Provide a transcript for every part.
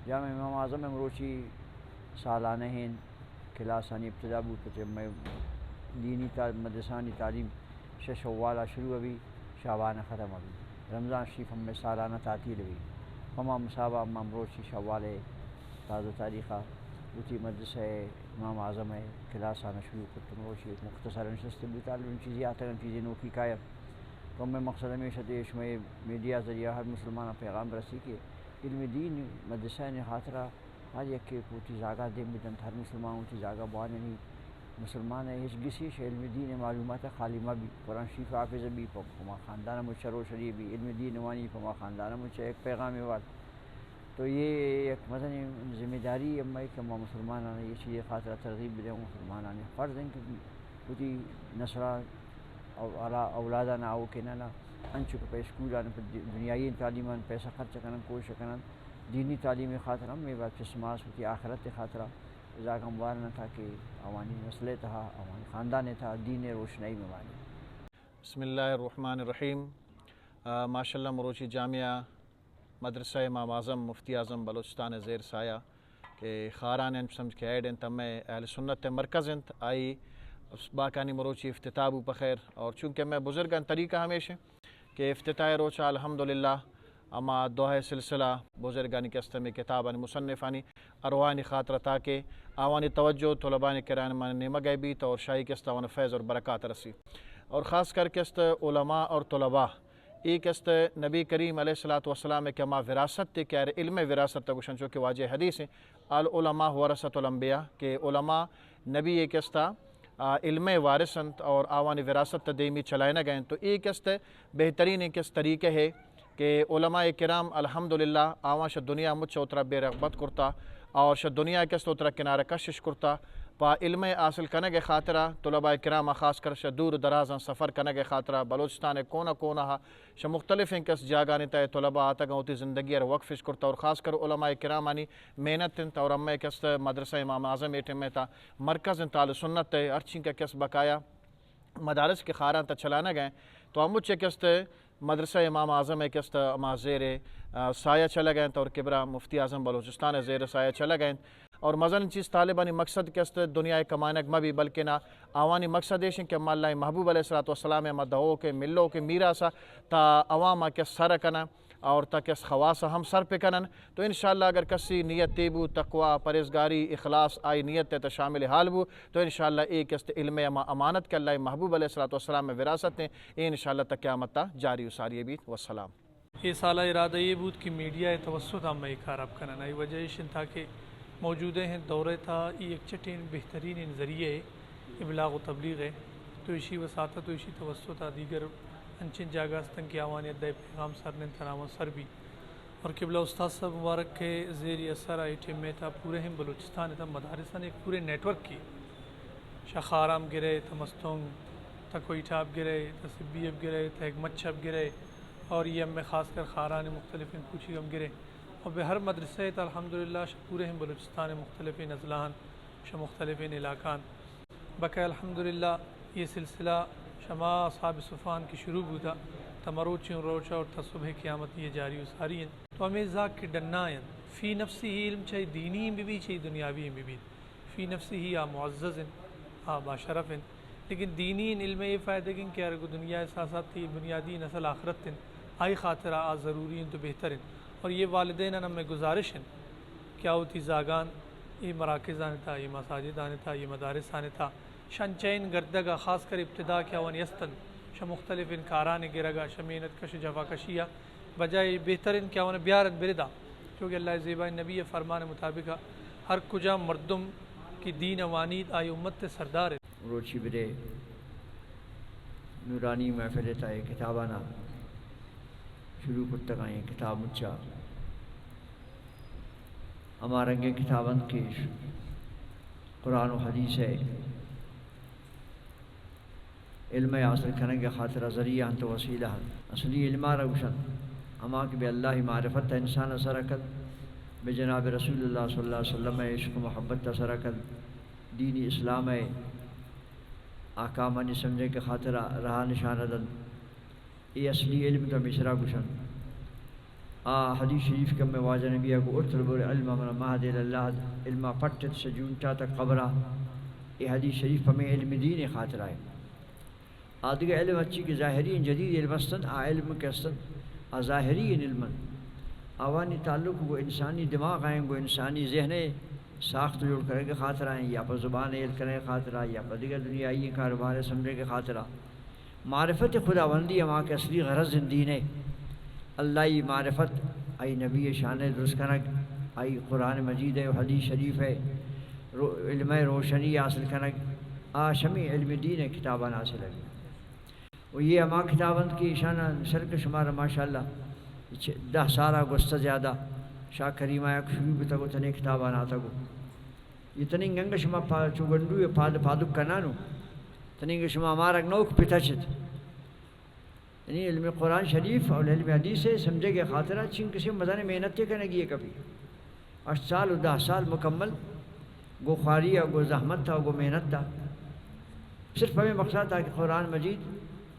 جامع امام اعظم مروچی سالانہ ہیں کلاسانی ابتدا بود میں دینی مدرسانی تعلیم شوال شروع ابھی شعبان ختم ابھی رمضان شریف ہم میں سالانہ تعطیل ہوئی ہما مصابہ مروچی شوال تازہ تاریخہ اسی مدرسہ امام اعظم ہے کلاسانہ شروع کرتے مروچی مختصر نشست بھی تعلیم چیزیں آتے ہیں چیزیں نوکی کایا تو میں مقصد ہمیشہ دیش میں میڈیا ذریعہ ہر مسلمان پیغام رسی کے علم دین مدرسہ نے خاطرہ آج ایک کہ پوچھی جاگہ دے بدن ہر مسلمان کی جاگہ بوانے نہیں مسلمان ہے اس گسی علم دین معلومات خالمہ بھی قرآن شریف حافظ بھی پما خاندانہ مجھ رو شریف بھی علم دین وانی پما خاندانہ مجھ ایک پیغام وال تو یہ ایک مدنی ذمہ داری ہے کہ مسلمان نے یہ چیز خاطرہ ترغیب دے مسلمان نے فرض ہیں کہ پوری نسلہ اولادانہ او کہ نہ انچو پہ اسکول آنے دنیائی تعلیم پیسہ خرچ کرنا کوشش کرنا دینی تعلیم خاطرہ میں بات پسماس ہوتی آخرت خاطرہ ذاکہ مبارنہ تھا کہ اوانی مسئلے تھا اوانی خاندان تھا دین روشنائی میں مانی. بسم اللہ الرحمن الرحیم. ماشاء اللہ مروچی جامعہ مدرسہ امام اعظم مفتی اعظم بلوچستان زیر سایہ کہ خاران سمجھ کے ایڈ تم اہل سنت مرکز انت آئی باقانی مروچی افتتاح بخیر اور چونکہ میں بزرگان طریقہ ہمیشہ کہ افتتاح روچہ الحمدللہ اما دوہ سلسلہ بزرگانی کستمی کتابانی مصنفانی اروانی خاطرہ تاکہ آوانی توجہ طلبانی کران من نیمہ گئے بیت اور شاہی کستوان فیض اور برکات رسی اور خاص کر کست علماء اور طلباء ایک است نبی کریم علیہ الصلوۃ والسلام کہ ما وراثت تے کہ علم وراثت تگوشن چونکہ واجہ حدیث ہے العلماء ورثۃ الانبیاء کہ علماء نبی ایک استا علم وارثنت اور آوانی وراثت دیمی چلائے نہ گئیں تو ایک است بہترین ایک اس طریقے ہے کہ علماء کرام الحمدللہ آوان شد دنیا مجھ اترا بے رغبت کرتا اور شد دنیا کس اترا کنارہ کشش کرتا پا علم حاصل کنگ خاطرہ طلباء کرام خاص کر شد دور درازاں سفر کنگ خاطرہ بلوچستان کونا کونا ش مختلف کس جاگانی تا طلباء آتا گا ہوتی زندگی اور وقفش کرتا اور خاص کر علماء کرامانی محنت انتا اور امی کس مدرسہ امام اعظم ایٹم میں تا مرکز انتال سنت ارچین کا کس بقایا مدارس کے خاراں تا چلانا گئے تو ہم مجھے کس مدرسہ امام اعظم ہے کس اما زیر سایہ چلا گئے اور کبرا مفتی اعظم بلوچستان زیر سایہ چلا گئے اور مزن چیز طالبانی مقصد کس دنیا کمانک مبی بلکہ نہ آوانی مقصد ہے کہ اللہ محبوب علیہ الصلوۃ والسلام مدعو کے ملو کے میرا سا تا عوامہ کے سر کنا اور تا کس خواص ہم سر پہ کنن تو انشاءاللہ اگر کسی نیت تیبو تقوی پرہیزگاری اخلاص آئی نیت تے شامل حال بو تو انشاءاللہ ایک است علم امانت کے اللہ محبوب علیہ الصلوۃ والسلام میں وراثت ہیں انشاءاللہ تا قیامت تا جاری اساری بھی والسلام. یہ سالہ ارادہ یہ بود کہ میڈیا توسط ہم میں خراب کرنا یہ وجہ شن تھا کہ موجودہ ہیں دورے تھا یہ ایک چٹین بہترین ذریعے ابلاغ و تبلیغ ہے تو اسی وساطہ تو اسی توسط دیگر انچن جاگہ استن کی آوانیت دے پیغام سر نے تنام سر بھی اور قبلہ استاد صاحب مبارک کے زیر اثر آئی ٹیم میں تھا پورے ہم بلوچستان تھا مدارسان ایک پورے نیٹ ورک کی شخارام گرے تھا مستونگ تھا کوئی ٹاپ گرے تھا سبی اب گرے تھا ایک مچھب گرے اور یہ ہم میں خاص کر خاران مختلف پوچھی ہم گرے اور بہر مدرسے تھا الحمدللہ پورے ہم بلوچستان مختلف نزلان مختلف علاقان بقى الحمدللہ یہ سلسلہ شما اصحاب صفان کی شروع ہوتا تمروچ روچا اور تصبح قیامت یہ جاری و ساری ہیں تو ہمیں ذاک کے ڈنا ہیں فی نفسی ہی علم چاہیے دینی بھی چاہیے دنیاوی بھی فی نفسی ہی آ معزز ہیں آ باشرف ہیں لیکن دینی علم یہ فائدہ کہ اگر دنیا احساسات تھی بنیادی نسل آخرت ہیں آئی خاطرہ آ ضروری ہیں تو بہتر ہیں اور یہ والدین ہمیں گزارش ہیں کیا ہوتی زاگان یہ مراکز آنے تھا یہ مساجد آنے تھا یہ مدارس آنے تھا شنچین گردگا خاص کر ابتدا کیا ون یستن ش مختلف انکاران گرگا شمینت کش جفا کشیہ بجائے بہتر ان کیا ون بیارت بردا کیونکہ اللہ زیبا نبی فرمان مطابق ہر کجا مردم کی دین وانید آئی امت سردار روچی برے نورانی محفل تا کتابانا شروع کرتا گئے کتاب مچا ہمارنگے کتابن کی قرآن و حدیث ہے علم حاصل کرنے کے خاطر ذریعہ تو وسیلہ اصلی علم روشن اما کہ بے اللہ معرفت انسان سرکت بے جناب رسول اللہ صلی اللہ علیہ وسلم عشق و محبت سرکت دینی اسلام ہے آکامانی سمجھے کے خاطر رہا نشان دن یہ اصلی علم تو مشرا گشن حدیث شریف کے میں واجہ نبی کو اطلب العلم من مہد اللہ علم پٹت سجونٹا تک قبرہ. یہ حدیث شریف میں علم دین خاطرہ ہے. آدھگا علم اچھی کہ ظاہری جدید علم استن علم کے استن ظاہری علم آوانی تعلق وہ انسانی دماغ آئیں گو انسانی ذہن ساخت جوڑ کرنے کے خاطر آئیں یا پر زبان علم کرنے کے خاطر آئیں یا پر دیگر دنیائی کاروبار سمجھنے کے خاطر آئیں. معرفت خداوندی ہمارا کے اصلی غرض دین ہے. اللہ معرفت آئی نبی شان درست کنک آئی قرآن مجید ہے حدیث شریف ہے علم روشنی حاصل کنک شمی علم دین ہے کتابان حاصل ہے. وہ یہ ہمارا کتابند کی شانہ سر کے شمار ماشاء اللہ 10 سالہ گوشت زیادہ شاہ کریم آیا شروع بھی تگو تنے کتابان آتا گو یہ تنیں گنگ شما چوگنڈو پادک کنانو تنیں شما ہمارا نوک پتا چھت. یعنی علم قرآن شریف اور علم حدیث سے سمجھے گے خاطرہ چین کسی مزانے محنتیں کرنے گی کبھی 8 سال و 10 سال مکمل گو خواری اور گو زحمت تھا گو محنت تھا. صرف ہمیں مقصد تھا کہ قرآن مجید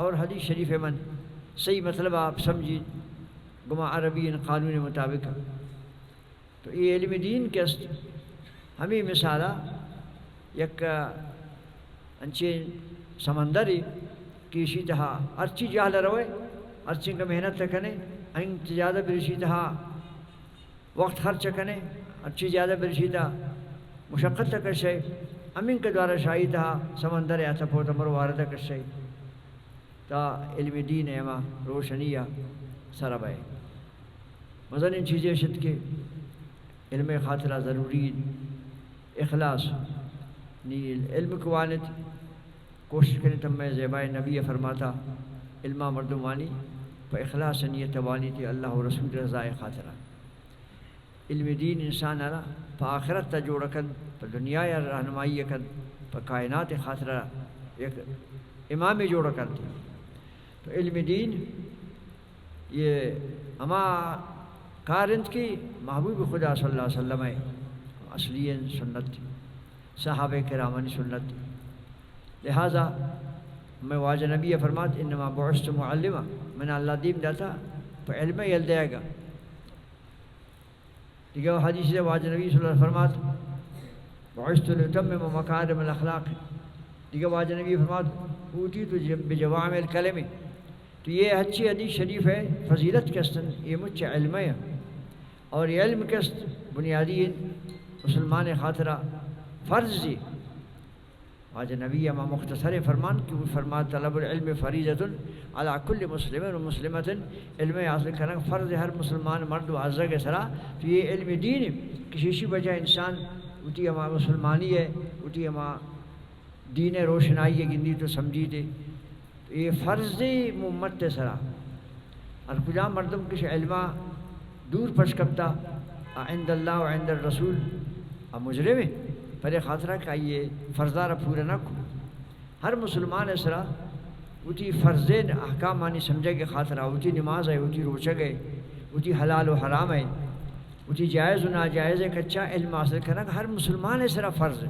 اور حدیث شریف من صحیح مطلب آپ سمجھیں گما عربی قانون مطابق. تو یہ علم دین کے ہمیں مثالہ یک انچے سمندری کیشی تہا ارچی جہل روئے ارچی کا محنت تکنے انت زیادہ برشی تہا وقت خرچ کنے ارچی زیادہ برشی تہا مشقت تکشے امین کے دوارا شاہی تہا سمندر ایسا پوتا مرو واردہ کشے تا علم دین ایما روشنیہ سرابائے. مزن ان چیزیں شد کے علم خاطرہ ضروری اخلاص نیل علم کوانت کوشش کریں تم میں زیبائے نبی فرماتا علمہ مردمانی پہ اخلاص نیت وانی تھی اللہ و رسول رضائے خاطرہ. علم دین انسان آرہ پہ آخرت تا جوڑکن پہ دنیا یا رہنمائی کن پہ کائنات خاطرہ ایک امام جوڑکن تھی. تو علم دین یہ ہما کارند کی محبوب خدا صلی اللہ علیہ وسلم ہے اصلی سنت تھی صحابہ کرامانی سنت تھی. لہٰذا میں واجہ نبی فرمات انما بعثت معلمہ میں نے اللہ دین دیتا تو علم یل دے گا. دیکھو حدیث سے واجہ نبی صلی اللہ علیہ وسلم فرمات بعثت لتمم مکارم الاخلاق. دیکھو واجہ نبی فرمات اوتیت بجوامع الکلم. تو یہ اچھی حدیث شریف ہے فضیلت کستن یہ مجھ علم ہے اور یہ علم کست بنیادی مسلمان خاطرہ فرض دی. واجہ نبی اما مختصر فرمان کہ وہ فرمات طلب العلم فریضۃ علی کل مسلم و مسلمۃ. علم حاصل کرنا فرض ہر مسلمان مرد و عزہ کے سرا. تو یہ علم دین کسی وجہ انسان اٹھی اما مسلمانی ہے اٹھی اما دین روشنائی ہے گندی تو سمجھی دے. یہ فرض محمد سرا اور کجا مردم کش علمہ دور پشکبتا عند اللہ و عند الرسول مجرم ہے پر خاطرہ کا یہ فرضارہ پورا نہ کو. ہر مسلمان اسرا اتی فرض احکام مانی سمجھے کے خاطرہ اتی نماز ہے اتی روچہ گئے اتی حلال و حرام ہے اتی جائز و ناجائز ہے کچا علم حاصل کرنا ہر مسلمان اسرا فرض ہے.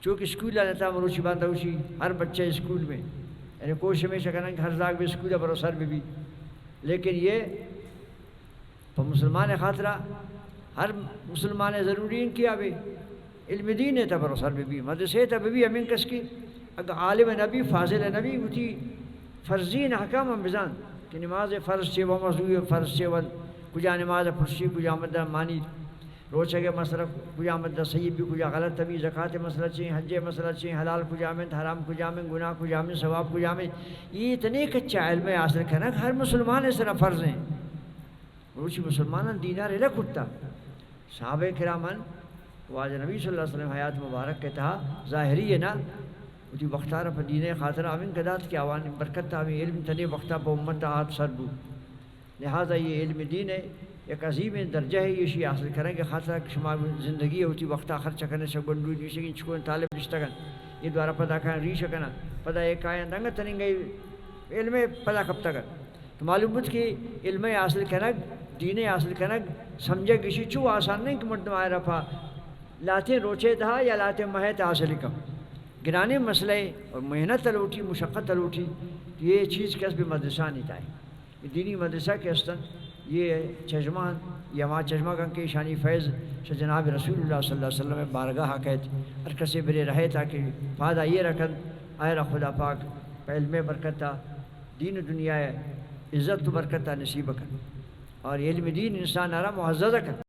چونکہ اسکول آتا مروچی باندھا اسی ہر بچہ اسکول میں یعنی کوشش ہمیشہ کرنا کہ ہر زاگ بھی اسکول ہے بروسر میں بھی. لیکن یہ مسلمان خاطرہ ہر مسلمان ضروری کیا بھی علم دین ہے تب سر بھی مدرسے تب بھی امین کس کی اگر عالم نبی فاضل نبی اتی فرضین حکام بزان کہ نماز فرض سے وہ موضوع فرض سے ون کجا نماز پرسی کجا مدہ مانی روچہ کے مسئلہ کجا مدہ صحیح بھی کجا غلط تبھی زکوٰۃ مسئلہ چاہیے حج مسئلہ چاہیے حلال کجا میں حرام کجا میں گناہ کجا میں ثواب کجا میں. یہ اتنے کچا علم حاصل کرنا ہر مسلمان اس طرح فرض ہیں. روچی مسلمان دینار رہ کٹتا صحابہ کرامن واجہ نبی صلی اللہ علیہ وسلم حیات مبارک کے تہا ظاہری ہے نا اتی وقتار پر دین خاطر آمین قدات کی آوان برکت آمین علم تنے وقتہ پہ امت آت سر بو. لہٰذا یہ علم دین ہے ایک عظیم درجہ ہے. یہ شیء حاصل کریں کہ خاطرہ شما زندگی ہوتی وقتہ خرچ کرنے سے گنڈو نیشگین چکون طالب رشتہ کن یہ دوارا پدا کھانا ریشہ کنا پدا ایک آئین دنگا تنیں گئی علم پدا کب تک. تو معلوم بود کہ علم حاصل کرنا دین حاصل کرنا سمجھے کسی چو آسان نہیں کہ مردم آئے رفا لاتے روچے تھا یا لاتے محیط حاصل کم گرانے مسئلے اور محنت تلوٹی مشقت تلوٹی. یہ چیز کس بھی مدرسہ نہیں تھا. یہ دینی مدرسہ کے استن یہ چشمہ یا ماں چشمہ کن کے شانی فیض سے جناب رسول اللہ صلی اللہ علیہ وسلم بارگاہ قید ارکسے برے رہے تاکہ فادہ یہ رکھن آئرہ خدا پاک پہ علم برکتہ دین و دنیا عزت و برکتہ نصیب کن اور علم دین انسان آرہ معزز کن.